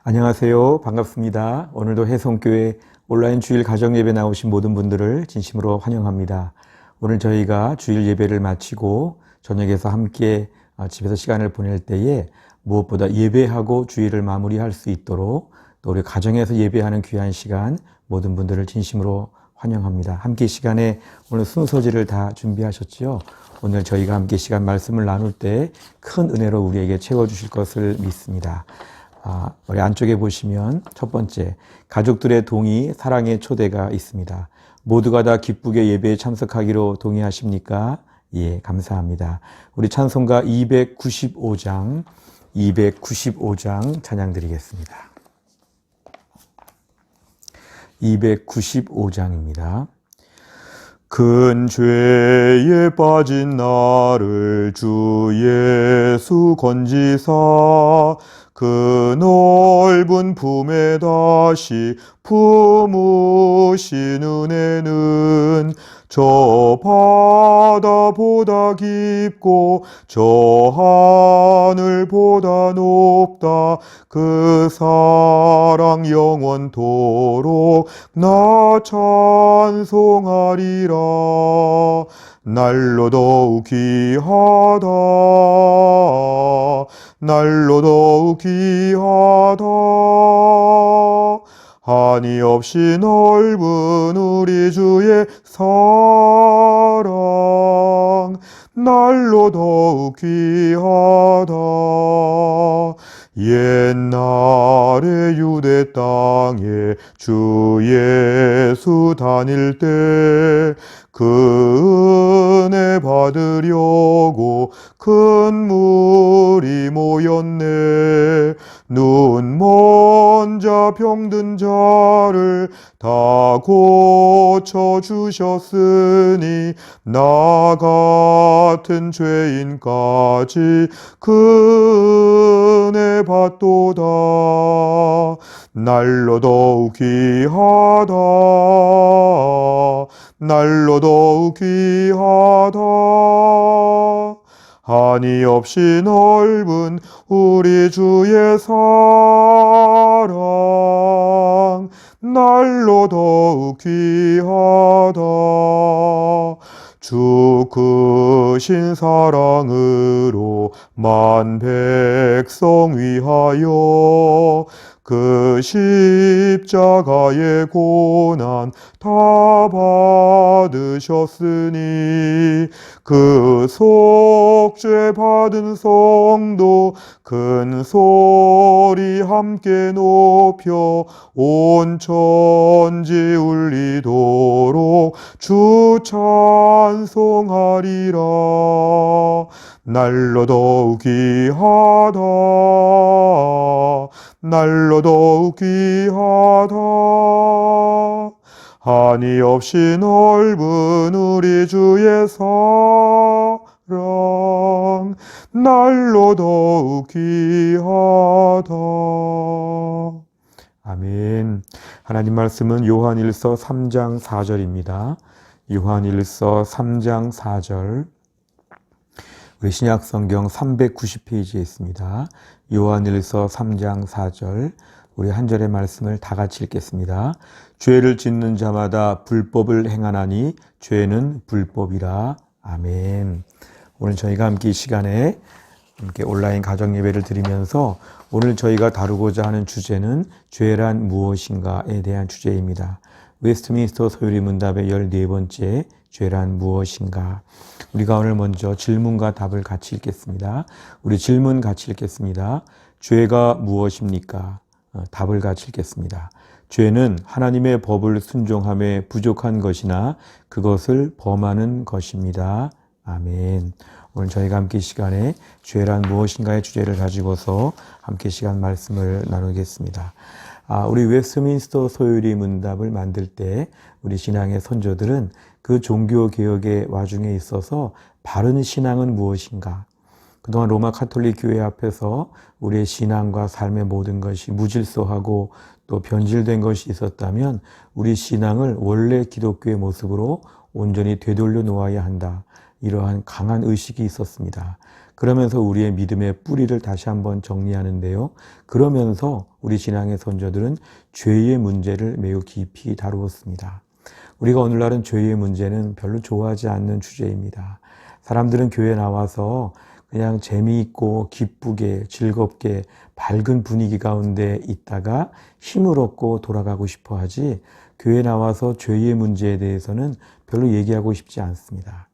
안녕하세요. 반갑습니다. 오늘도 해성교회 온라인 주일 가정예배 나오신 모든 분들을 진심으로 환영합니다. 오늘 저희가 주일 예배를 마치고 저녁에서 함께 집에서 시간을 보낼 때에 무엇보다 예배하고 주일을 마무리할 수 있도록 또 우리 가정에서 예배하는 귀한 시간 모든 분들을 진심으로 환영합니다. 함께 시간에 오늘 순서지를 다 준비하셨지요? 오늘 저희가 함께 시간 말씀을 나눌 때 큰 은혜로 우리에게 채워주실 것을 믿습니다. 우리 안쪽에 보시면 첫 번째, 가족들의 동의, 사랑의 초대가 있습니다. 모두가 다 기쁘게 예배에 참석하기로 동의하십니까? 예, 감사합니다. 우리 찬송가 295장 찬양 드리겠습니다. 295장입니다. 큰 죄에 빠진 나를 주 예수 건지사 그 넓은 품에 다시 품으신 은혜는 저 바다보다 깊고 저 하늘보다 높다. 그 사랑 영원토록 나 찬송하리라. 날로 더욱 귀하다. 날로 더욱 귀하다. 한이 없이 넓은 우리 주의 사랑 날로 더욱 귀하다. 옛날에 유대 땅에 주 예수 다닐 때 그 은혜 받으려고 큰 무리 모였네. 눈 먼 자 병든 자를 다 고쳐주셨으니 나 같은 죄인까지 그 은혜 받도다. 날로 더욱 귀하다. 날로 더욱 귀하다. 한이 없이 넓은 우리 주의 사랑 날로 더욱 귀하다. 주 크신 사랑으로 만 백성 위하여 그 십자가의 고난 다 받으셨으니 그 속죄 받은 성도 큰 소리 함께 높여 온 천지 울리도록 주 찬송하리라. 날로 더욱 귀하다. 날로 더욱 귀하다. 한이 없이 넓은 우리 주의 사랑 날로 더욱 귀하다. 아멘. 하나님 말씀은 요한일서 3장 4절입니다. 요한일서 3장 4절. 우리 신약성경 390페이지에 있습니다. 요한일서 3장 4절. 우리 한 절의 말씀을 다 같이 읽겠습니다. 죄를 짓는 자마다 불법을 행하나니 죄는 불법이라. 아멘. 오늘 저희가 함께 이 시간에 함께 온라인 가정 예배를 드리면서 오늘 저희가 다루고자 하는 주제는 죄란 무엇인가에 대한 주제입니다. 웨스트민스터 소요리 문답의 14번째 죄란 무엇인가. 우리가 오늘 먼저 질문과 답을 같이 읽겠습니다. 우리 질문 같이 읽겠습니다. 죄가 무엇입니까? 답을 같이 읽겠습니다. 죄는 하나님의 법을 순종함에 부족한 것이나 그것을 범하는 것입니다. 아멘. 오늘 저희가 함께 시간에 죄란 무엇인가의 주제를 가지고서 함께 시간 말씀을 나누겠습니다. 우리 웨스트민스터 소요리 문답을 만들 때 우리 신앙의 선조들은 그 종교개혁의 와중에 있어서 바른 신앙은 무엇인가? 그동안 로마 카톨릭 교회 앞에서 우리의 신앙과 삶의 모든 것이 무질서하고 또 변질된 것이 있었다면 우리 신앙을 원래 기독교의 모습으로 온전히 되돌려 놓아야 한다. 이러한 강한 의식이 있었습니다. 그러면서 우리의 믿음의 뿌리를 다시 한번 정리하는데요. 그러면서 우리 신앙의 선조들은 죄의 문제를 매우 깊이 다루었습니다. 우리가 오늘날은 죄의 문제는 별로 좋아하지 않는 주제입니다. 사람들은 교회 나와서 그냥 재미있고 기쁘게 즐겁게 밝은 분위기 가운데 있다가 힘을 얻고 돌아가고 싶어 하지, 교회 나와서 죄의 문제에 대해서는 별로 얘기하고 싶지 않습니다.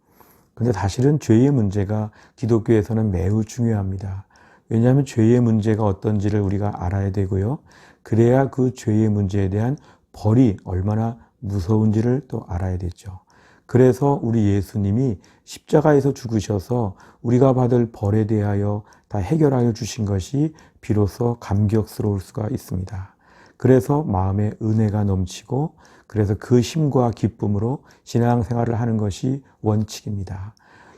그런데 사실은 죄의 문제가 기독교에서는 매우 중요합니다. 왜냐하면 죄의 문제가 어떤지를 우리가 알아야 되고요. 그래야 그 죄의 문제에 대한 벌이 얼마나 무서운지를 또 알아야 되죠. 그래서 우리 예수님이 십자가에서 죽으셔서 우리가 받을 벌에 대하여 다 해결하여 주신 것이 비로소 감격스러울 수가 있습니다. 그래서 마음에 은혜가 넘치고, 그래서 그 힘과 기쁨으로 신앙생활을 하는 것이 원칙입니다.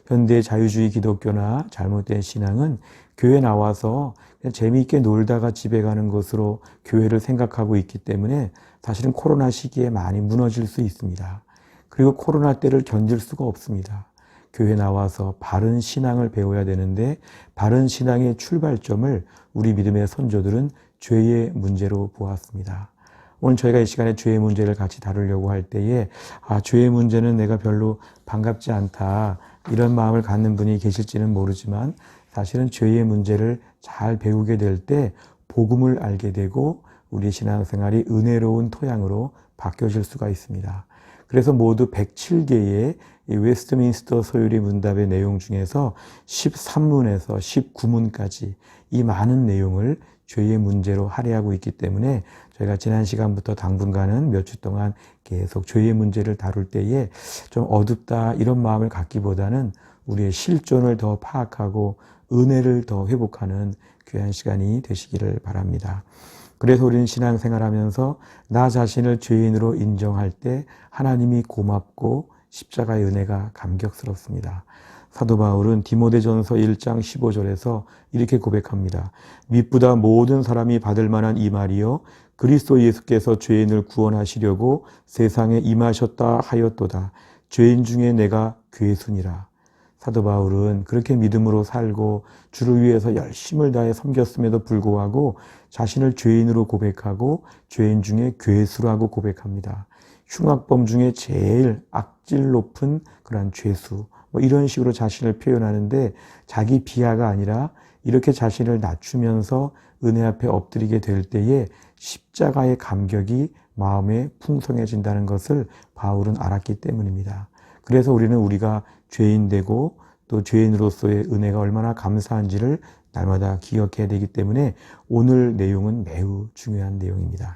현대 자유주의 기독교나 잘못된 신앙은 교회 나와서 그냥 재미있게 놀다가 집에 가는 것으로 교회를 생각하고 있기 때문에 사실은 코로나 시기에 많이 무너질 수 있습니다. 그리고 코로나 때를 견딜 수가 없습니다. 교회 나와서 바른 신앙을 배워야 되는데, 바른 신앙의 출발점을 우리 믿음의 선조들은 죄의 문제로 보았습니다. 오늘 저희가 이 시간에 죄의 문제를 같이 다루려고 할 때에 죄의 문제는 내가 별로 반갑지 않다, 이런 마음을 갖는 분이 계실지는 모르지만, 사실은 죄의 문제를 잘 배우게 될 때 복음을 알게 되고 우리 신앙생활이 은혜로운 토양으로 바뀌어질 수가 있습니다. 그래서 모두 107개의 웨스트민스터 소유리 문답의 내용 중에서 13문에서 19문까지 이 많은 내용을 죄의 문제로 할애하고 있기 때문에, 저희가 지난 시간부터 당분간은 몇 주 동안 계속 죄의 문제를 다룰 때에 좀 어둡다 이런 마음을 갖기보다는 우리의 실존을 더 파악하고 은혜를 더 회복하는 귀한 시간이 되시기를 바랍니다. 그래서 우리는 신앙생활하면서 나 자신을 죄인으로 인정할 때 하나님이 고맙고 십자가의 은혜가 감격스럽습니다. 사도 바울은 디모데전서 1장 15절에서 이렇게 고백합니다. 미쁘다 모든 사람이 받을 만한 이 말이요, 그리스도 예수께서 죄인을 구원하시려고 세상에 임하셨다 하였도다. 죄인 중에 내가 괴순이라. 사도 바울은 그렇게 믿음으로 살고 주를 위해서 열심을 다해 섬겼음에도 불구하고 자신을 죄인으로 고백하고 죄인 중에 괴수라고 고백합니다. 흉악범 중에 제일 악질 높은 그런 죄수, 이런 식으로 자신을 표현하는데, 자기 비하가 아니라 이렇게 자신을 낮추면서 은혜 앞에 엎드리게 될 때에 십자가의 감격이 마음에 풍성해진다는 것을 바울은 알았기 때문입니다. 그래서 우리는 우리가 죄인 되고 또 죄인으로서의 은혜가 얼마나 감사한지를 날마다 기억해야 되기 때문에 오늘 내용은 매우 중요한 내용입니다.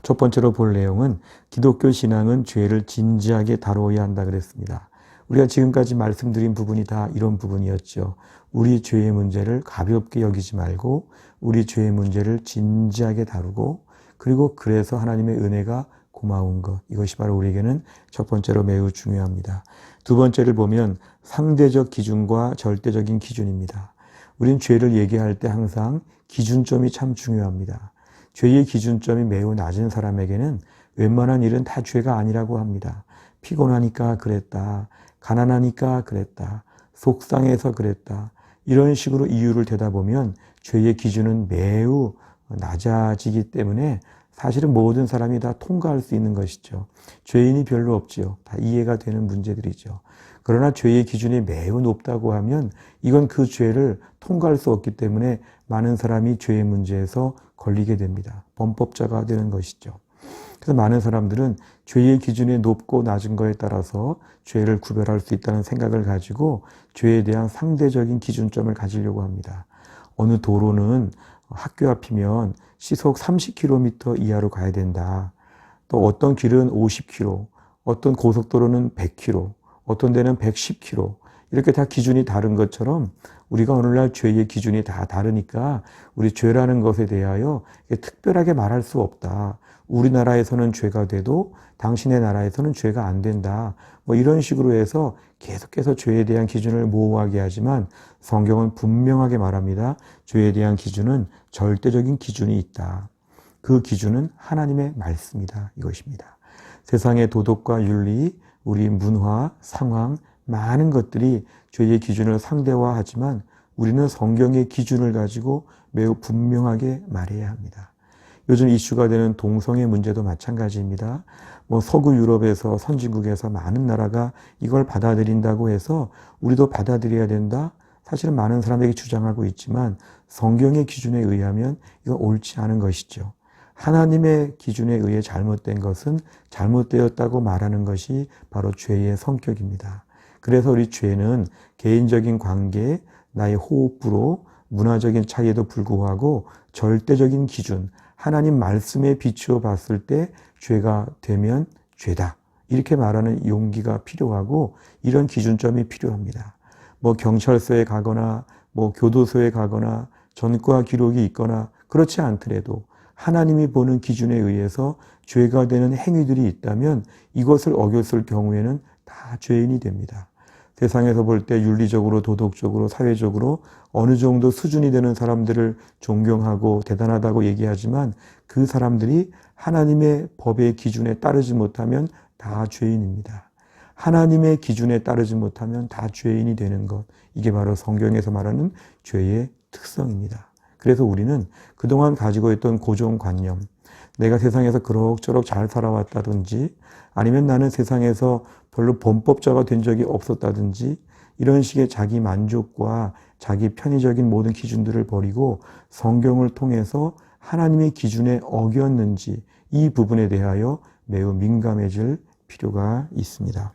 첫 번째로 볼 내용은 기독교 신앙은 죄를 진지하게 다루어야 한다 그랬습니다. 우리가 지금까지 말씀드린 부분이 다 이런 부분이었죠. 우리 죄의 문제를 가볍게 여기지 말고 우리 죄의 문제를 진지하게 다루고, 그리고 그래서 하나님의 은혜가 고마운 것, 이것이 바로 우리에게는 첫 번째로 매우 중요합니다. 두 번째를 보면 상대적 기준과 절대적인 기준입니다. 우린 죄를 얘기할 때 항상 기준점이 참 중요합니다. 죄의 기준점이 매우 낮은 사람에게는 웬만한 일은 다 죄가 아니라고 합니다. 피곤하니까 그랬다, 가난하니까 그랬다, 속상해서 그랬다, 이런 식으로 이유를 대다 보면 죄의 기준은 매우 낮아지기 때문에 사실은 모든 사람이 다 통과할 수 있는 것이죠. 죄인이 별로 없지요. 다 이해가 되는 문제들이죠. 그러나 죄의 기준이 매우 높다고 하면 이건 그 죄를 통과할 수 없기 때문에 많은 사람이 죄의 문제에서 걸리게 됩니다. 범법자가 되는 것이죠. 그래서 많은 사람들은 죄의 기준이 높고 낮은 거에 따라서 죄를 구별할 수 있다는 생각을 가지고 죄에 대한 상대적인 기준점을 가지려고 합니다. 어느 도로는 학교 앞이면 시속 30km 이하로 가야 된다. 또 어떤 길은 50km, 어떤 고속도로는 100km, 어떤 데는 110km, 이렇게 다 기준이 다른 것처럼 우리가 오늘날 죄의 기준이 다 다르니까 우리 죄라는 것에 대하여 특별하게 말할 수 없다. 우리나라에서는 죄가 돼도 당신의 나라에서는 죄가 안 된다. 이런 식으로 해서 계속해서 죄에 대한 기준을 모호하게 하지만 성경은 분명하게 말합니다. 죄에 대한 기준은 절대적인 기준이 있다. 그 기준은 하나님의 말씀이다. 이것입니다. 세상의 도덕과 윤리, 우리 문화, 상황, 많은 것들이 죄의 기준을 상대화하지만 우리는 성경의 기준을 가지고 매우 분명하게 말해야 합니다. 요즘 이슈가 되는 동성애 문제도 마찬가지입니다. 서구 유럽에서 선진국에서 많은 나라가 이걸 받아들인다고 해서 우리도 받아들여야 된다? 사실은 많은 사람들이 주장하고 있지만 성경의 기준에 의하면 이거 옳지 않은 것이죠. 하나님의 기준에 의해 잘못된 것은 잘못되었다고 말하는 것이 바로 죄의 성격입니다. 그래서 우리 죄는 개인적인 관계, 나의 호흡부로 문화적인 차이에도 불구하고 절대적인 기준, 하나님 말씀에 비추어 봤을 때 죄가 되면 죄다. 이렇게 말하는 용기가 필요하고 이런 기준점이 필요합니다. 경찰서에 가거나 교도소에 가거나 전과 기록이 있거나 그렇지 않더라도 하나님이 보는 기준에 의해서 죄가 되는 행위들이 있다면 이것을 어겼을 경우에는 다 죄인이 됩니다. 세상에서 볼 때 윤리적으로, 도덕적으로, 사회적으로 어느 정도 수준이 되는 사람들을 존경하고 대단하다고 얘기하지만 그 사람들이 하나님의 법의 기준에 따르지 못하면 다 죄인입니다. 하나님의 기준에 따르지 못하면 다 죄인이 되는 것. 이게 바로 성경에서 말하는 죄의 특성입니다. 그래서 우리는 그동안 가지고 있던 고정관념, 내가 세상에서 그럭저럭 잘 살아왔다든지 아니면 나는 세상에서 별로 범법자가 된 적이 없었다든지 이런 식의 자기 만족과 자기 편의적인 모든 기준들을 버리고 성경을 통해서 하나님의 기준에 어겼는지 이 부분에 대하여 매우 민감해질 필요가 있습니다.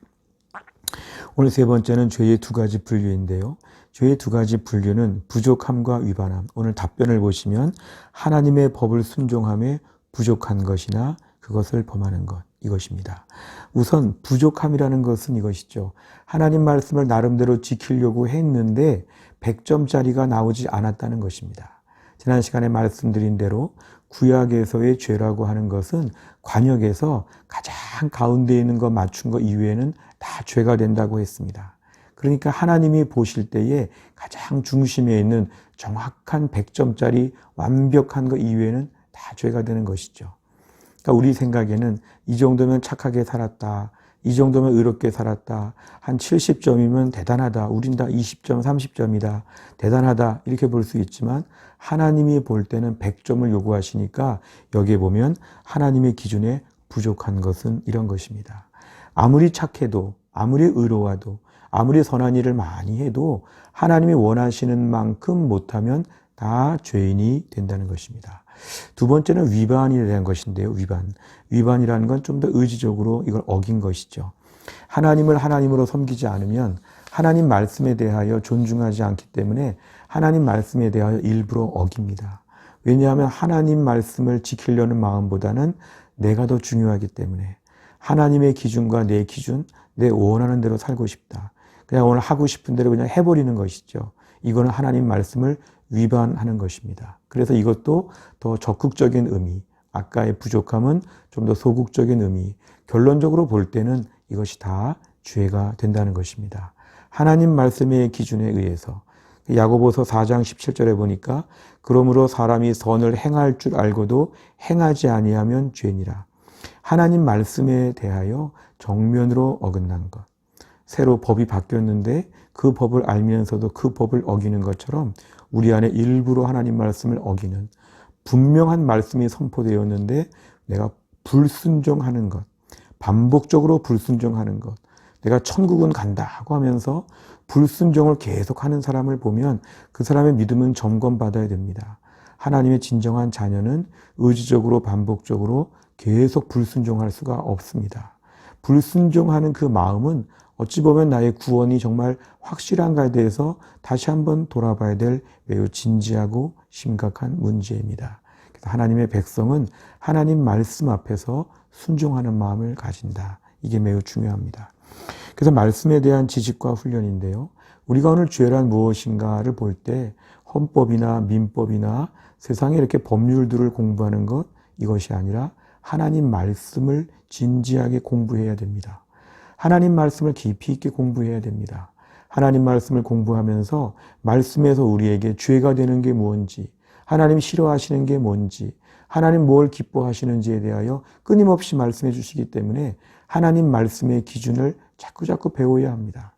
오늘 세 번째는 죄의 두 가지 분류인데요. 죄의 두 가지 분류는 부족함과 위반함. 오늘 답변을 보시면 하나님의 법을 순종함에 부족한 것이나 그것을 범하는 것, 이것입니다. 우선 부족함이라는 것은 이것이죠. 하나님 말씀을 나름대로 지키려고 했는데 100점짜리가 나오지 않았다는 것입니다. 지난 시간에 말씀드린 대로 구약에서의 죄라고 하는 것은 관역에서 가장 가운데 있는 거 맞춘 거 이외에는 다 죄가 된다고 했습니다. 그러니까 하나님이 보실 때에 가장 중심에 있는 정확한 100점짜리 완벽한 거 이외에는 다 죄가 되는 것이죠. 그러니까 우리 생각에는 이 정도면 착하게 살았다. 이 정도면 의롭게 살았다. 한 70점이면 대단하다. 우린 다 20점, 30점이다. 대단하다. 이렇게 볼 수 있지만 하나님이 볼 때는 100점을 요구하시니까 여기에 보면 하나님의 기준에 부족한 것은 이런 것입니다. 아무리 착해도, 아무리 의로워도, 아무리 선한 일을 많이 해도 하나님이 원하시는 만큼 못하면 다 죄인이 된다는 것입니다. 두 번째는 위반이 대한 것인데요. 위반이라는 건 좀 더 의지적으로 이걸 어긴 것이죠. 하나님을 하나님으로 섬기지 않으면 하나님 말씀에 대하여 존중하지 않기 때문에 하나님 말씀에 대하여 일부러 어깁니다. 왜냐하면 하나님 말씀을 지키려는 마음보다는 내가 더 중요하기 때문에 하나님의 기준과 내 기준, 내 원하는 대로 살고 싶다. 그냥 오늘 하고 싶은 대로 그냥 해버리는 것이죠. 이거는 하나님 말씀을 위반하는 것입니다. 그래서 이것도 더 적극적인 의미, 아까의 부족함은 좀 더 소극적인 의미, 결론적으로 볼 때는 이것이 다 죄가 된다는 것입니다. 하나님 말씀의 기준에 의해서 야고보서 4장 17절에 보니까 그러므로 사람이 선을 행할 줄 알고도 행하지 아니하면 죄니라. 하나님 말씀에 대하여 정면으로 어긋난 것. 새로 법이 바뀌었는데 그 법을 알면서도 그 법을 어기는 것처럼 우리 안에 일부러 하나님 말씀을 어기는 분명한 말씀이 선포되었는데 내가 불순종하는 것, 반복적으로 불순종하는 것, 내가 천국은 간다고 하면서 불순종을 계속하는 사람을 보면 그 사람의 믿음은 점검받아야 됩니다. 하나님의 진정한 자녀는 의지적으로 반복적으로 계속 불순종할 수가 없습니다. 불순종하는 그 마음은 어찌 보면 나의 구원이 정말 확실한가에 대해서 다시 한번 돌아봐야 될 매우 진지하고 심각한 문제입니다. 그래서 하나님의 백성은 하나님 말씀 앞에서 순종하는 마음을 가진다. 이게 매우 중요합니다. 그래서 말씀에 대한 지식과 훈련인데요. 우리가 오늘 죄란 무엇인가를 볼 때 헌법이나 민법이나 세상에 이렇게 법률들을 공부하는 것, 이것이 아니라 하나님 말씀을 진지하게 공부해야 됩니다. 하나님 말씀을 깊이 있게 공부해야 됩니다. 하나님 말씀을 공부하면서 말씀에서 우리에게 죄가 되는 게 뭔지, 하나님 싫어하시는 게 뭔지, 하나님 뭘 기뻐하시는지에 대하여 끊임없이 말씀해 주시기 때문에 하나님 말씀의 기준을 자꾸자꾸 배워야 합니다.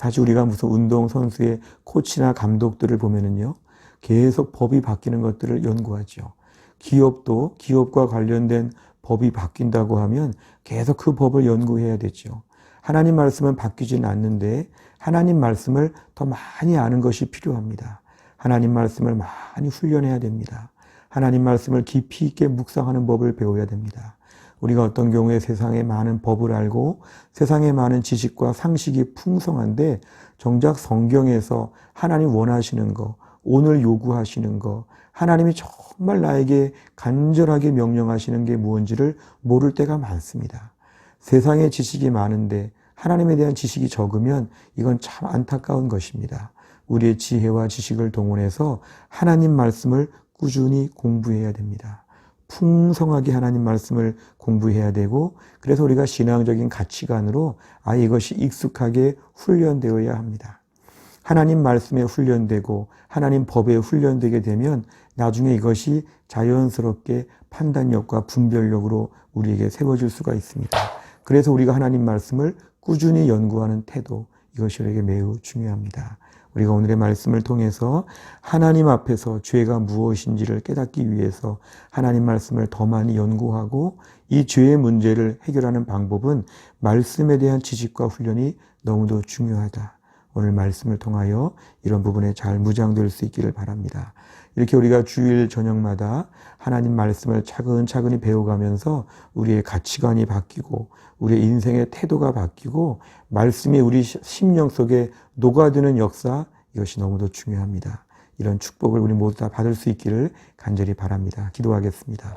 사실 우리가 무슨 운동선수의 코치나 감독들을 보면은요, 계속 법이 바뀌는 것들을 연구하죠. 기업도 기업과 관련된 법이 바뀐다고 하면 계속 그 법을 연구해야 되죠. 하나님 말씀은 바뀌지는 않는데 하나님 말씀을 더 많이 아는 것이 필요합니다. 하나님 말씀을 많이 훈련해야 됩니다. 하나님 말씀을 깊이 있게 묵상하는 법을 배워야 됩니다. 우리가 어떤 경우에 세상에 많은 법을 알고 세상에 많은 지식과 상식이 풍성한데 정작 성경에서 하나님 원하시는 거, 오늘 요구하시는 거, 하나님이 정말 나에게 간절하게 명령하시는 게 무엇인지를 모를 때가 많습니다. 세상에 지식이 많은데 하나님에 대한 지식이 적으면 이건 참 안타까운 것입니다. 우리의 지혜와 지식을 동원해서 하나님 말씀을 꾸준히 공부해야 됩니다. 풍성하게 하나님 말씀을 공부해야 되고, 그래서 우리가 신앙적인 가치관으로 이것이 익숙하게 훈련되어야 합니다. 하나님 말씀에 훈련되고 하나님 법에 훈련되게 되면 나중에 이것이 자연스럽게 판단력과 분별력으로 우리에게 세워질 수가 있습니다. 그래서 우리가 하나님 말씀을 꾸준히 연구하는 태도, 이것이 우리에게 매우 중요합니다. 우리가 오늘의 말씀을 통해서 하나님 앞에서 죄가 무엇인지를 깨닫기 위해서 하나님 말씀을 더 많이 연구하고 이 죄의 문제를 해결하는 방법은 말씀에 대한 지식과 훈련이 너무도 중요하다. 오늘 말씀을 통하여 이런 부분에 잘 무장될 수 있기를 바랍니다. 이렇게 우리가 주일 저녁마다 하나님 말씀을 차근차근히 배워가면서 우리의 가치관이 바뀌고 우리의 인생의 태도가 바뀌고 말씀이 우리 심령 속에 녹아드는 역사, 이것이 너무도 중요합니다. 이런 축복을 우리 모두 다 받을 수 있기를 간절히 바랍니다. 기도하겠습니다.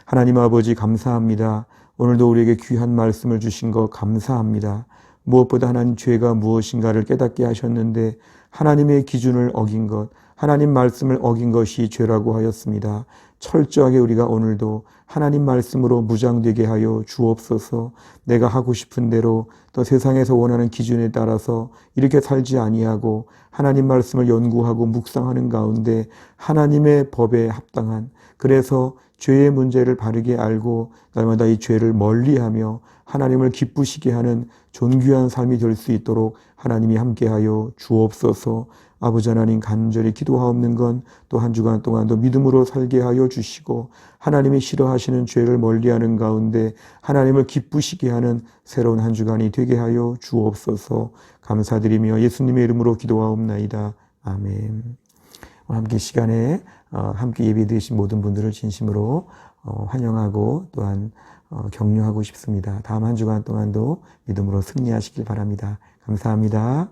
하나님 아버지 감사합니다. 오늘도 우리에게 귀한 말씀을 주신 것 감사합니다. 무엇보다 하나님 죄가 무엇인가를 깨닫게 하셨는데 하나님의 기준을 어긴 것, 하나님 말씀을 어긴 것이 죄라고 하였습니다. 철저하게 우리가 오늘도 하나님 말씀으로 무장되게 하여 주옵소서. 내가 하고 싶은 대로 또 세상에서 원하는 기준에 따라서 이렇게 살지 아니하고 하나님 말씀을 연구하고 묵상하는 가운데 하나님의 법에 합당한, 그래서 죄의 문제를 바르게 알고 날마다 이 죄를 멀리하며 하나님을 기쁘시게 하는 존귀한 삶이 될 수 있도록 하나님이 함께하여 주옵소서. 아버지 하나님 간절히 기도하옵는 건 또 한 주간 동안도 믿음으로 살게 하여 주시고 하나님이 싫어하시는 죄를 멀리하는 가운데 하나님을 기쁘시게 하는 새로운 한 주간이 되게 하여 주옵소서. 감사드리며 예수님의 이름으로 기도하옵나이다. 아멘. 함께 시간에 함께 예배드리신 모든 분들을 진심으로 환영하고 또한 격려하고 싶습니다. 다음 한 주간 동안도 믿음으로 승리하시길 바랍니다. 감사합니다.